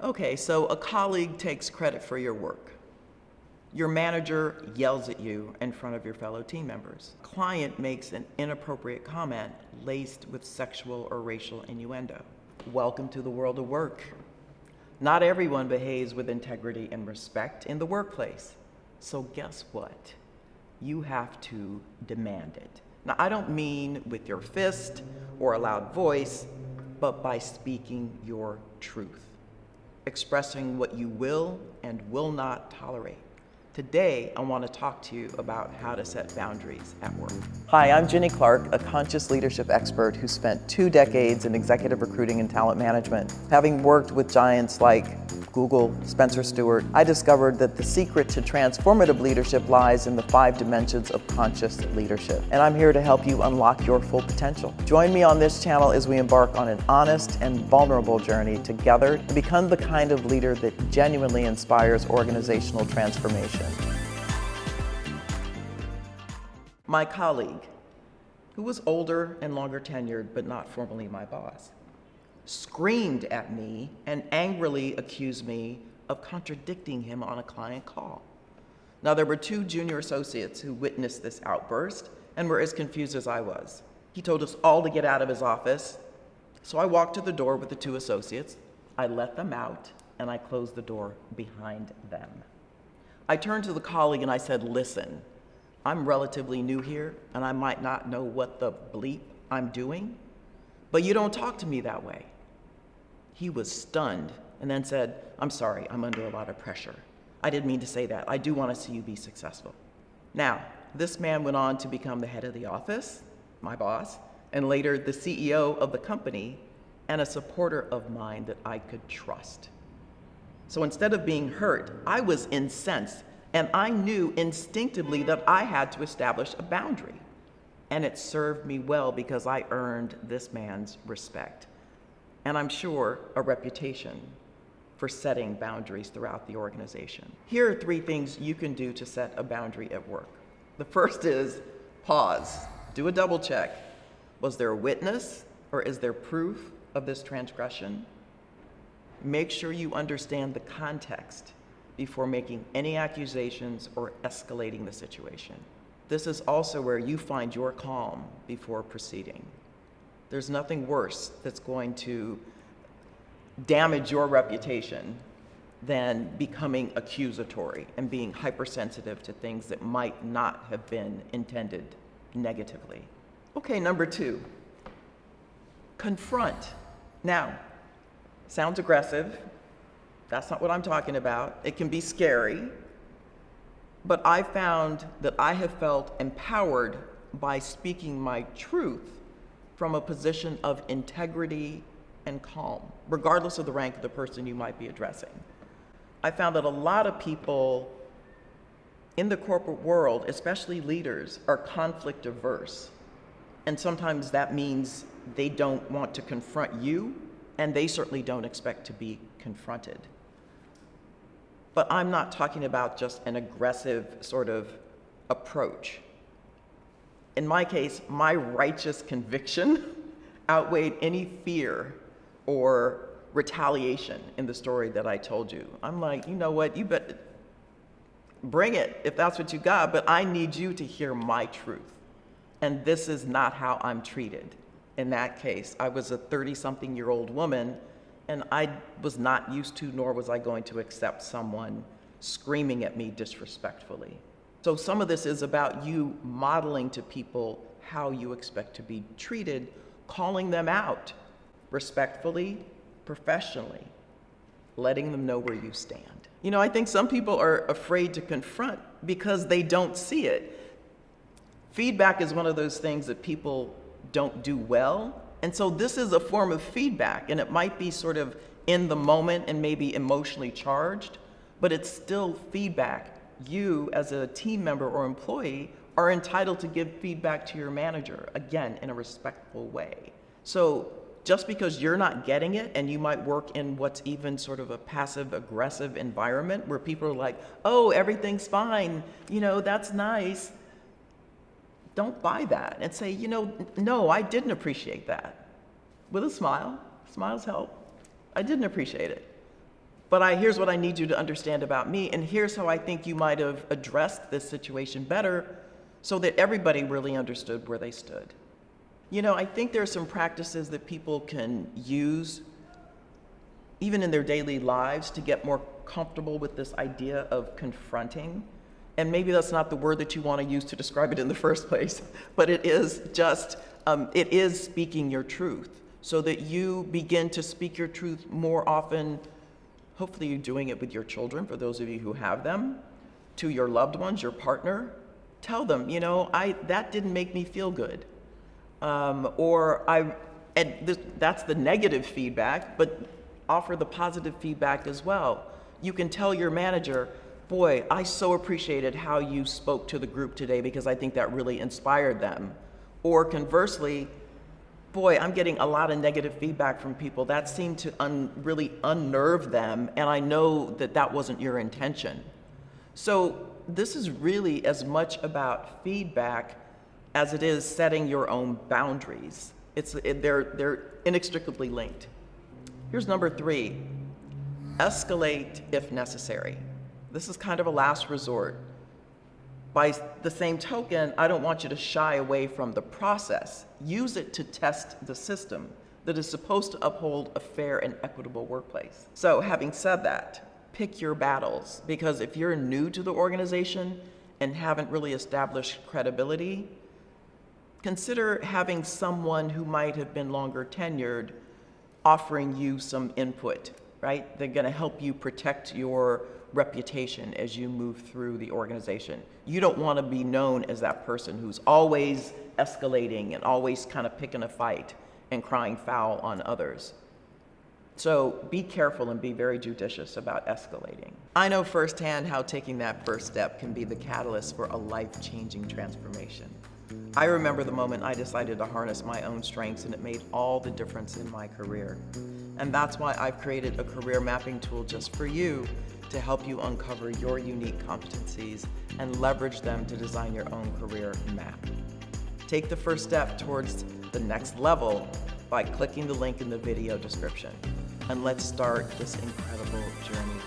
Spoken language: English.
Okay, so a colleague takes credit for your work. Your manager yells at you in front of your fellow team members. Client makes an inappropriate comment laced with sexual or racial innuendo. Welcome to the world of work. Not everyone behaves with integrity and respect in the workplace. So guess what? You have to demand it. Now, I don't mean with your fist or a loud voice, but by speaking your truth, expressing what you will and will not tolerate. Today, I want to talk to you about how to set boundaries at work. Hi, I'm Ginny Clarke, a conscious leadership expert who spent 2 decades in executive recruiting and talent management. Having worked with giants like Google, Spencer Stuart, I discovered that the secret to transformative leadership lies in the 5 dimensions of conscious leadership. And I'm here to help you unlock your full potential. Join me on this channel as we embark on an honest and vulnerable journey together to become the kind of leader that genuinely inspires organizational transformation. My colleague, who was older and longer tenured but not formally my boss, screamed at me and angrily accused me of contradicting him on a client call. Now, there were 2 junior associates who witnessed this outburst and were as confused as I was. He told us all to get out of his office, so I walked to the door with the 2 associates. I let them out, and I closed the door behind them. I turned to the colleague and I said, listen, I'm relatively new here, and I might not know what the bleep I'm doing, but you don't talk to me that way. He was stunned and then said, I'm sorry, I'm under a lot of pressure. I didn't mean to say that. I do want to see you be successful. Now, this man went on to become the head of the office, my boss, and later the CEO of the company, and a supporter of mine that I could trust. So instead of being hurt, I was incensed, and I knew instinctively that I had to establish a boundary. And it served me well because I earned this man's respect. And I'm sure a reputation for setting boundaries throughout the organization. Here are 3 things you can do to set a boundary at work. The first is pause, do a double check. Was there a witness or is there proof of this transgression? Make sure you understand the context before making any accusations or escalating the situation. This is also where you find your calm before proceeding. There's nothing worse that's going to damage your reputation than becoming accusatory and being hypersensitive to things that might not have been intended negatively. Okay, number 2, confront. Now, sounds aggressive. That's not what I'm talking about. It can be scary, but I found that I have felt empowered by speaking my truth from a position of integrity and calm, regardless of the rank of the person you might be addressing. I found that a lot of people in the corporate world, especially leaders, are conflict averse. And sometimes that means they don't want to confront you, and they certainly don't expect to be confronted. But I'm not talking about just an aggressive sort of approach. In my case, my righteous conviction outweighed any fear or retaliation in the story that I told you. I'm like, you know what, you better bring it if that's what you got, but I need you to hear my truth. And this is not how I'm treated. In that case, I was a 30-something-year-old woman, and I was not used to, nor was I going to accept someone screaming at me disrespectfully. So some of this is about you modeling to people how you expect to be treated, calling them out respectfully, professionally, letting them know where you stand. You know, I think some people are afraid to confront because they don't see it. Feedback is one of those things that people don't do well. And so this is a form of feedback, and it might be sort of in the moment and maybe emotionally charged, but it's still feedback. You, as a team member or employee, are entitled to give feedback to your manager, again, in a respectful way. So just because you're not getting it, and you might work in what's even sort of a passive-aggressive environment where people are like, oh, everything's fine, you know, that's nice. Don't buy that and say, you know, no, I didn't appreciate that. With a smile. Smiles help. I didn't appreciate it. But here's what I need you to understand about me, and here's how I think you might have addressed this situation better so that everybody really understood where they stood. You know, I think there are some practices that people can use even in their daily lives to get more comfortable with this idea of confronting. And maybe that's not the word that you want to use to describe it in the first place, but it is just, it is speaking your truth so that you begin to speak your truth more often. Hopefully you're doing it with your children, for those of you who have them, to your loved ones, your partner. Tell them, you know, that didn't make me feel good. That's the negative feedback, but offer the positive feedback as well. You can tell your manager, boy, I so appreciated how you spoke to the group today because I think that really inspired them. Or conversely, boy, I'm getting a lot of negative feedback from people. That seemed to really unnerve them, and I know that that wasn't your intention. So this is really as much about feedback as it is setting your own boundaries. They're inextricably linked. Here's number 3, escalate if necessary. This is kind of a last resort. By the same token, I don't want you to shy away from the process. Use it to test the system that is supposed to uphold a fair and equitable workplace. So having said that, pick your battles, because if you're new to the organization and haven't really established credibility, consider having someone who might have been longer tenured offering you some input, right? They're going to help you protect your reputation as you move through the organization. You don't want to be known as that person who's always escalating and always kind of picking a fight and crying foul on others. So be careful and be very judicious about escalating. I know firsthand how taking that first step can be the catalyst for a life-changing transformation. I remember the moment I decided to harness my own strengths, and it made all the difference in my career. And that's why I've created a career mapping tool just for you to help you uncover your unique competencies and leverage them to design your own career map. Take the first step towards the next level by clicking the link in the video description. And let's start this incredible journey